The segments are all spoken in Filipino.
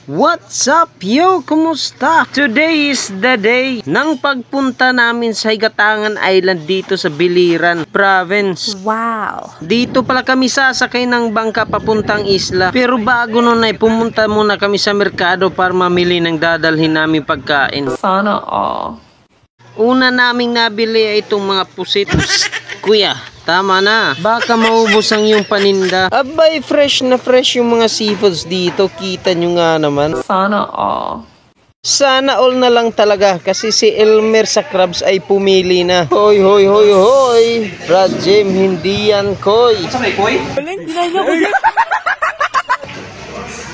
What's up yo? Kumusta? Today is the day ng pagpunta namin sa Higatangan Island dito sa Biliran Province. Wow! Dito pala kami sasakay ng bangka papuntang isla. Pero bago nun ay pumunta muna kami sa merkado para mamili ng dadalhin namin pagkain. Sana all. Una naming nabili ay itong mga pusit. Kuya, tama na. Baka maubos ang yung paninda. Abay, fresh na fresh yung mga seafoods dito. Kita nyo nga naman. Sana all. Sana all na lang talaga kasi si Elmer sa crabs ay pumili na. Hoy, hoy, hoy, hoy. Brad Jim, hindi yan koy. Sabay, koy?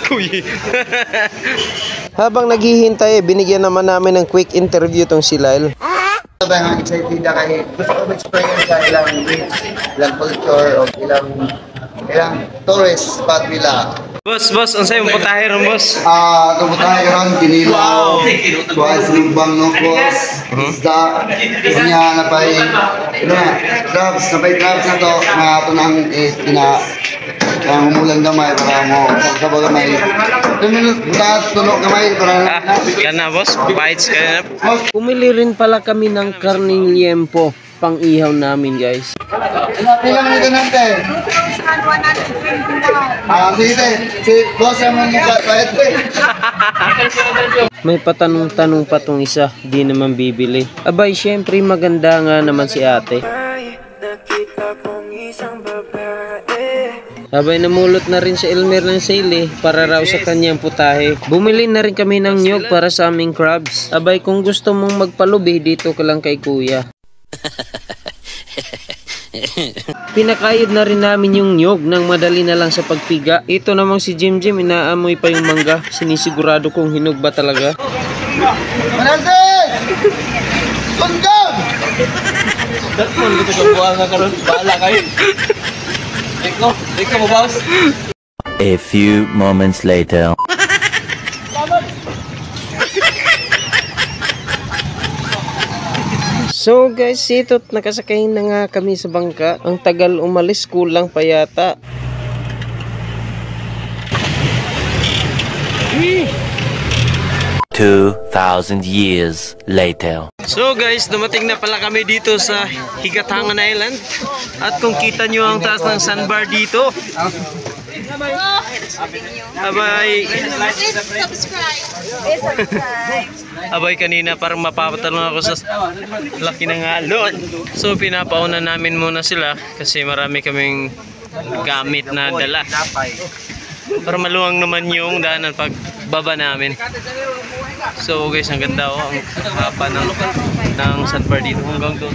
Kuy. Habang naghihintay, binigyan naman namin ng quick interview tong si Lyle. Sobrang excited na kayo. Gusto ko mag-experience sa ilang beach, ilang culture, o ilang tourist spot nila. Boss, ang sa'yo putahe ron, boss. Kaputahe ron, kinilaw, kuha sinumbang nukos, isda, kanya napay, crabs na to, mga ito nang umulang gamay para mo, sabaga may, tulog gamay para Kana, boss, bites ka na. Pumili rin pala kami ng karning liempo, pang ihaw namin, guys. Ilang nito natin? Sige, si boss ang mga kahit May patanong-tanong pa tong isa, di naman bibili. Abay, syempre maganda nga naman si ate. Abay, namulot na rin si Elmer ng sale para raw sa kanyang putahe. Bumili na rin kami ng nyog para sa aming crabs. Abay, kung gusto mong magpalubi, dito ka lang kay kuya. Pinakayod na rin namin yung nyog nang madali na lang sa pagpiga. Ito namang si Jim inaamoy pa yung mangga. Sinisigurado kong hinog ba talaga. Manasig! Sunggab! Datman, gusto ko buha nga karon. Bahala kayo. Ikaw mo, boss. A few moments later. So guys, ito nakasakay na nga kami sa bangka. Ang tagal umalis, kulang pa yata. 2,000 years later. So guys, dumating na pala kami dito sa Higatangan Island. At kung kita nyo ang taas ng sandbar dito. Abay. Abay, kanina parang mapapatalon ako sa laki ng alon. So pinapauna namin muna sila kasi marami kaming gamit na dala. Para maluwang naman yung daanan pag baba namin. So guys, ang ganda ang hapa ng sandbar dito hanggang doon.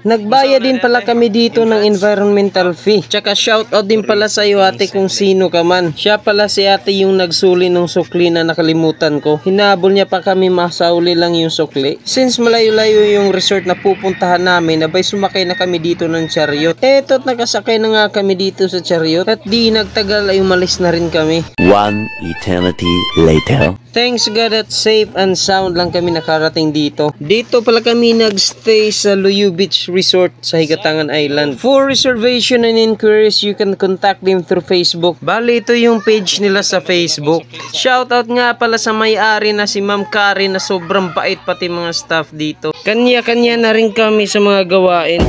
Nagbayad din pala kami dito ng environmental fee. Tsaka shoutout din pala sa iyo ate kung sino ka man. Siya pala si ate yung nagsuli ng sukli na nakalimutan ko. Hinabol niya pa kami masauli lang yung sukli. Since malayo-layo yung resort na pupuntahan namin, abay sumakay na kami dito ng chariot. Eto't nakasakay na nga kami dito sa chariot. At di nagtagal ay umalis na rin kami. One eternity later. Thanks God at safe and sound lang kami nakarating dito. Dito pala kami nagstay sa Luyu Beach Resort sa Higatangan Island. For reservation and inquiries, you can contact them through Facebook. Bali, ito yung page nila sa Facebook. Shoutout nga pala sa may-ari na si Ma'am Karen na sobrang bait pati mga staff dito. Kanya-kanya na rin kami sa mga gawain.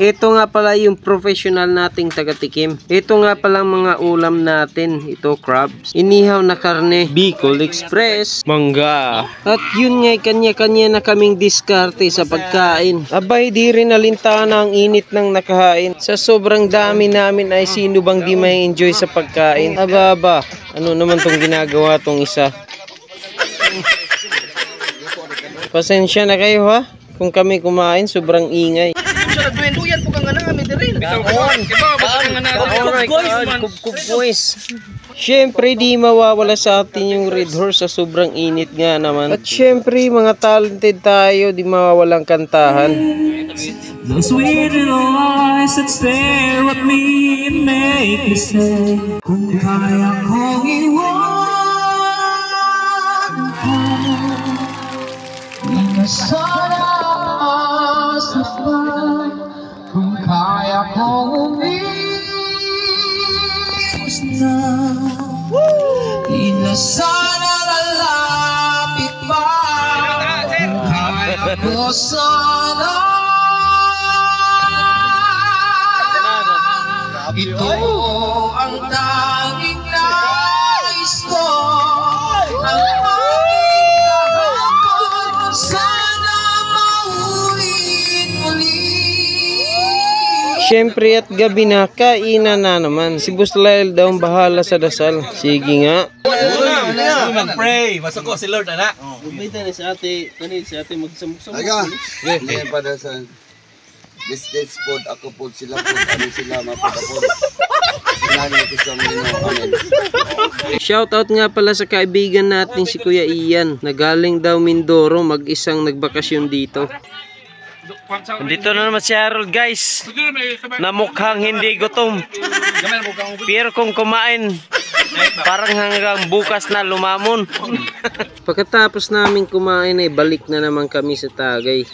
Ito nga pala yung professional nating taga-tikim. Ito nga pala mga ulam natin. Ito crabs, inihaw na karne, Bicol Express, mangga. At yun nga, kanya-kanya na kaming diskarte sa pagkain. Abay, di rin nalintaan ang init ng nakahain. Sa sobrang dami namin ay sino bang di may enjoy sa pagkain? Aba, ano naman tong ginagawa tong isa? Pasensya na kayo ha, kung kami kumain sobrang ingay. Duyan po kang namin din. Kubkub boys. Syempre di mawawala sa atin yung red horse sa sobrang init nga naman. At syempre mga talented tayo, di mawawalang kantahan. Those sweet little eyes that stare at me and make me say, kung kaya kong iwan Sana saktan kung kaya kong umiwas na. Di na sana lalapit pa kung kaya ko sana. Ito ang tanging nais ko, ang aking kahapon, sana maulit-ulit. Siyempre at gabi na, kainan na naman. Si Boss Lyle daw ang bahala sa dasal. Sige nga. Mag-pray. Masok ko si Lord, anak. Bumita na sa ate. Kanil si ate magsamok-samok. Aga, ngayon pa na sa this food, ako po sila po, ano sila mapagapod. Sinanay ko sa mga amen. Shoutout nga pala sa kaibigan natin si Kuya Ian. Nagaling daw Mindoro, mag-isang nagbakasyon dito. Dito na naman si Harold guys, na mukhang hindi gutom. Pero kung kumain, parang hanggang bukas na lumamon. Pagkatapos namin kumain ay balik na naman kami sa Tagay.